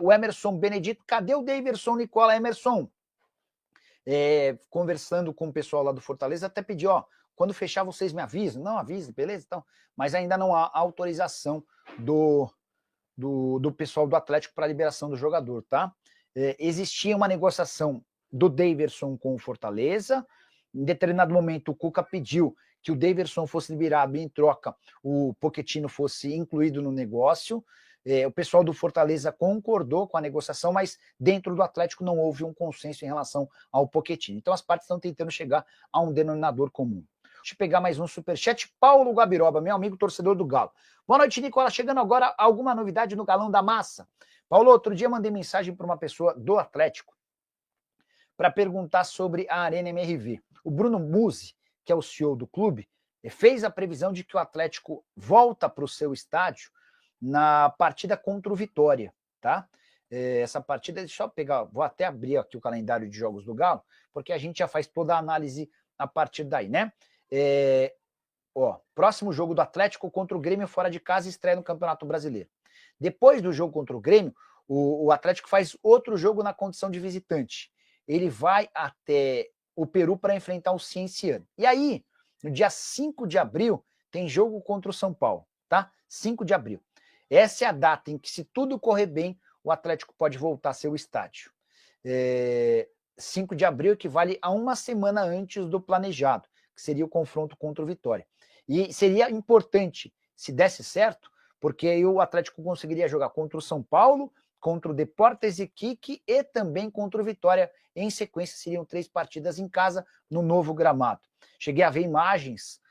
O Emerson Benedito, cadê o Daverson Nicola? Emerson, conversando com o pessoal lá do Fortaleza, até pedi, quando fechar vocês me avisam. Não, avisem, beleza? Então, mas ainda não há autorização do pessoal do Atlético para a liberação do jogador, tá? Existia uma negociação do Daverson com o Fortaleza. Em determinado momento, o Cuca pediu que o Daverson fosse liberado e, em troca, o Pochettino fosse incluído no negócio. O pessoal do Fortaleza concordou com a negociação, mas dentro do Atlético não houve um consenso em relação ao Pochettino. Então as partes estão tentando chegar a um denominador comum. Deixa eu pegar mais um superchat. Paulo Gabiroba, meu amigo torcedor do Galo. Boa noite, Nicola. Chegando agora, alguma novidade no Galão da Massa? Paulo, outro dia mandei mensagem para uma pessoa do Atlético para perguntar sobre a Arena MRV. O Bruno Musi, que é o CEO do clube, fez a previsão de que o Atlético volta para o seu estádio na partida contra o Vitória, tá? Essa partida, deixa eu pegar, vou até abrir aqui o calendário de jogos do Galo, porque a gente já faz toda a análise a partir daí, né? Próximo jogo do Atlético contra o Grêmio fora de casa, estreia no Campeonato Brasileiro. Depois do jogo contra o Grêmio, o Atlético faz outro jogo na condição de visitante. Ele vai até o Peru para enfrentar o Cienciano. E aí, no dia 5 de abril, tem jogo contra o São Paulo, tá? 5 de abril. Essa é a data em que, se tudo correr bem, o Atlético pode voltar a seu estádio. 5 de abril equivale a uma semana antes do planejado, que seria o confronto contra o Vitória. E seria importante, se desse certo, porque aí o Atlético conseguiria jogar contra o São Paulo, contra o Deportes Iquique e também contra o Vitória. Em sequência, seriam 3 partidas em casa no novo gramado. Cheguei a ver imagens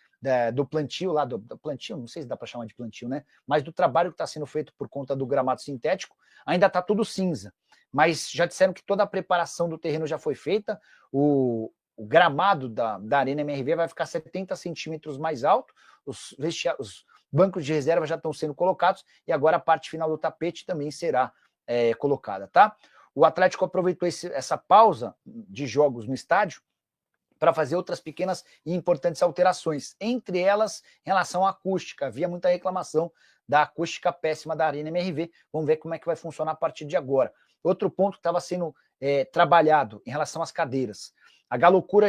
do plantio lá, do plantio, não sei se dá para chamar de plantio, né? Mas do trabalho que está sendo feito por conta do gramado sintético, ainda está tudo cinza. Mas já disseram que toda a preparação do terreno já foi feita. O gramado da Arena MRV vai ficar 70 centímetros mais alto. Os bancos de reserva já estão sendo colocados e agora a parte final do tapete também será colocada, tá? O Atlético aproveitou essa pausa de jogos no estádio para fazer outras pequenas e importantes alterações, entre elas em relação à acústica. Havia muita reclamação da acústica péssima da Arena MRV. Vamos ver como é que vai funcionar a partir de agora. Outro ponto que estava sendo trabalhado em relação às cadeiras. A Galocura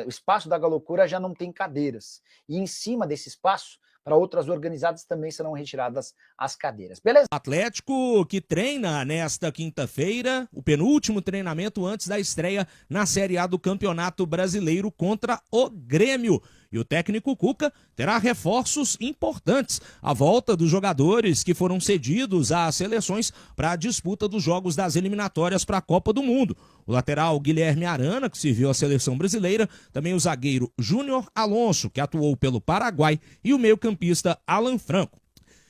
o espaço da Galocura já não tem cadeiras. E em cima desse espaço, para outras organizadas também serão retiradas as cadeiras. Beleza? Atlético que treina nesta quinta-feira, o penúltimo treinamento antes da estreia na Série A do Campeonato Brasileiro contra o Grêmio. E o técnico Cuca terá reforços importantes. A volta dos jogadores que foram cedidos às seleções para a disputa dos jogos das eliminatórias para a Copa do Mundo. O lateral Guilherme Arana, que serviu à seleção brasileira, também o zagueiro Júnior Alonso, que atuou pelo Paraguai, e o meio-campista Alan Franco.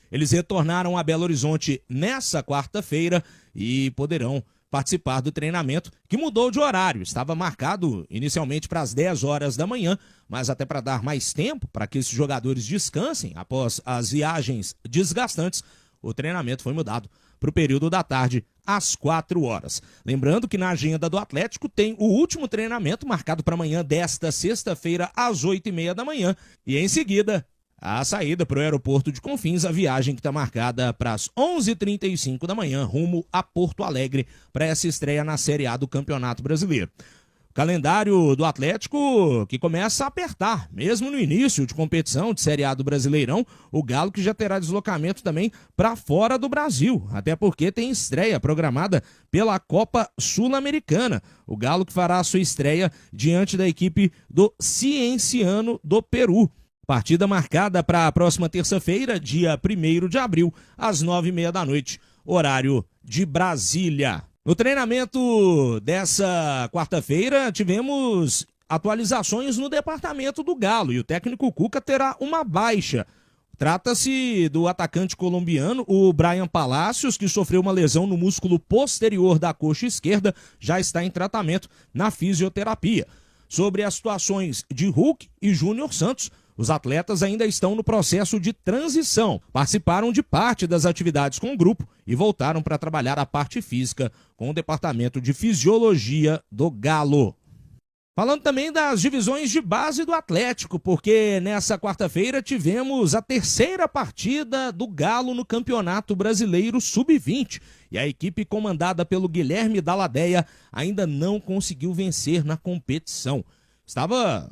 Eles retornaram a Belo Horizonte nessa quarta-feira e poderão participar do treinamento, que mudou de horário. Estava marcado inicialmente para as 10 horas da manhã, mas até para dar mais tempo para que esses jogadores descansem após as viagens desgastantes, o treinamento foi mudado para o período da tarde, às 4 horas. Lembrando que na agenda do Atlético tem o último treinamento marcado para amanhã desta sexta-feira, às 8h30 da manhã, e em seguida a saída para o aeroporto de Confins, a viagem que está marcada para as 11h35 da manhã, rumo a Porto Alegre, para essa estreia na Série A do Campeonato Brasileiro. O calendário do Atlético que começa a apertar, mesmo no início de competição de Série A do Brasileirão, o Galo que já terá deslocamento também para fora do Brasil, até porque tem estreia programada pela Copa Sul-Americana. O Galo que fará a sua estreia diante da equipe do Cienciano do Peru. Partida marcada para a próxima terça-feira, dia 1º de abril, às 9h30 da noite, horário de Brasília. No treinamento dessa quarta-feira, tivemos atualizações no departamento do Galo e o técnico Cuca terá uma baixa. Trata-se do atacante colombiano, o Brian Palacios, que sofreu uma lesão no músculo posterior da coxa esquerda, já está em tratamento na fisioterapia. Sobre as situações de Hulk e Júnior Santos, os atletas ainda estão no processo de transição, participaram de parte das atividades com o grupo e voltaram para trabalhar a parte física com o departamento de fisiologia do Galo. Falando também das divisões de base do Atlético, porque nessa quarta-feira tivemos a terceira partida do Galo no Campeonato Brasileiro Sub-20. E a equipe comandada pelo Guilherme Dalladea ainda não conseguiu vencer na competição. Estava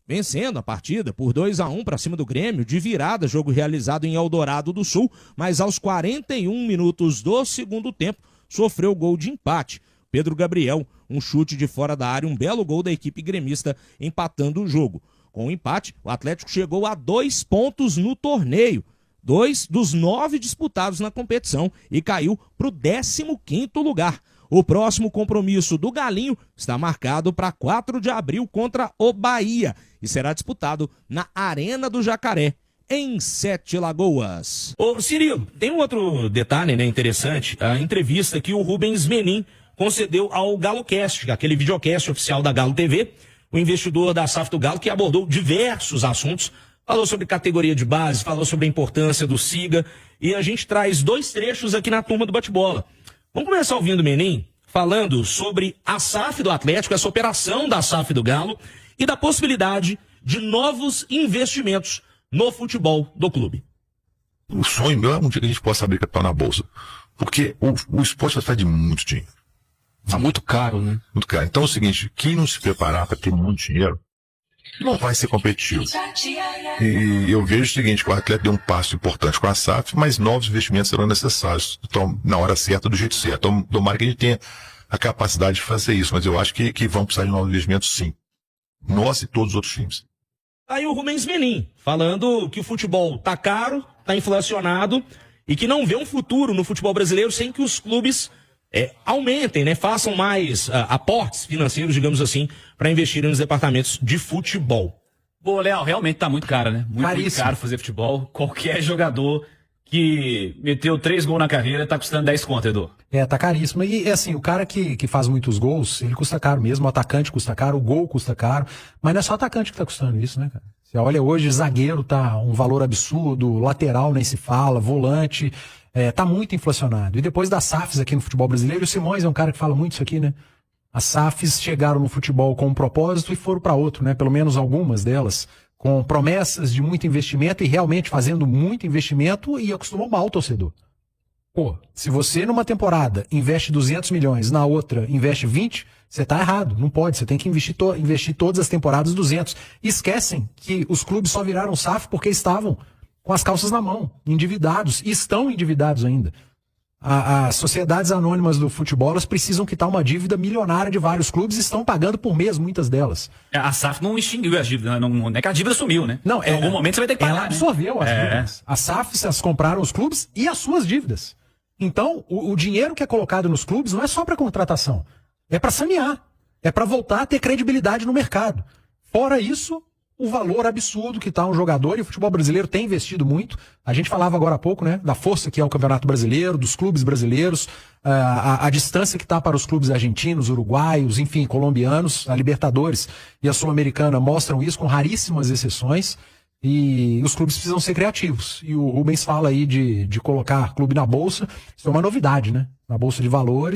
vencendo a partida por 2-1 para cima do Grêmio, de virada, jogo realizado em Eldorado do Sul, mas aos 41 minutos do segundo tempo sofreu gol de empate. Pedro Gabriel, um chute de fora da área, um belo gol da equipe gremista empatando o jogo. Com o empate, o Atlético chegou a 2 pontos no torneio, 2 dos 9 disputados na competição, e caiu para o 15º lugar. O próximo compromisso do Galinho está marcado para 4 de abril contra o Bahia e será disputado na Arena do Jacaré, em Sete Lagoas. Ô Cirilo, tem um outro detalhe, né, interessante, a entrevista que o Rubens Menin concedeu ao GaloCast, aquele videocast oficial da Galo TV, o investidor da SAF do Galo, que abordou diversos assuntos, falou sobre categoria de base, falou sobre a importância do SIGA, e a gente traz 2 trechos aqui na turma do bate-bola. Vamos começar ouvindo o Menin falando sobre a SAF do Atlético, essa operação da SAF do Galo e da possibilidade de novos investimentos no futebol do clube. O sonho meu é um dia que a gente possa abrir capital na bolsa, porque o esporte vai de muito dinheiro. Tá muito caro, né? Muito caro. Então é o seguinte, quem não se preparar para ter muito dinheiro, não vai ser competitivo. E eu vejo o seguinte, que o Atlético deu um passo importante com a SAF, mas novos investimentos serão necessários. Então, na hora certa, do jeito certo. Então, tomara que a gente tenha a capacidade de fazer isso, mas eu acho que vão precisar de novos investimentos, sim. Nós e todos os outros times. Aí o Rubens Menin falando que o futebol tá caro, tá inflacionado e que não vê um futuro no futebol brasileiro sem que os clubes aumentem, né? Façam mais aportes financeiros, digamos assim, para investir nos departamentos de futebol. Pô, Léo, realmente tá muito caro, né? Muito caro fazer futebol. Qualquer jogador que meteu 3 gols na carreira tá custando 10 conto, Edu. Tá caríssimo. E assim, o cara que faz muitos gols, ele custa caro mesmo. O atacante custa caro, o gol custa caro. Mas não é só o atacante que tá custando isso, né, cara? Você olha hoje, zagueiro tá um valor absurdo, lateral nem se fala, volante, tá muito inflacionado. E depois das SAFs aqui no futebol brasileiro, o Simões é um cara que fala muito isso aqui, né? As SAFs chegaram no futebol com um propósito e foram para outro, né? Pelo menos algumas delas, com promessas de muito investimento e realmente fazendo muito investimento e acostumou mal o torcedor. Pô, se você numa temporada investe 200 milhões, na outra investe 20, você tá errado. Não pode, você tem que investir todas as temporadas 200. E esquecem que os clubes só viraram SAF porque estavam com as calças na mão, endividados, e estão endividados ainda. As sociedades anônimas do futebol, elas precisam quitar uma dívida milionária de vários clubes e estão pagando por mês, muitas delas. A SAF não extinguiu as dívidas, não é que a dívida sumiu, né? Não, em algum momento você vai ter que pagar. Ela absorveu as dívidas. As SAFs, elas compraram os clubes e as suas dívidas. Então, o dinheiro que é colocado nos clubes não é só para contratação, é para sanear, é para voltar a ter credibilidade no mercado. Fora isso, o valor absurdo que está um jogador, e o futebol brasileiro tem investido muito. A gente falava agora há pouco, né, da força que é o Campeonato Brasileiro, dos clubes brasileiros, a distância que está para os clubes argentinos, uruguaios, enfim, colombianos. A Libertadores e a Sul-Americana mostram isso com raríssimas exceções. E os clubes precisam ser criativos. E o Rubens fala aí de colocar clube na bolsa. Isso é uma novidade, né? Na bolsa de valores.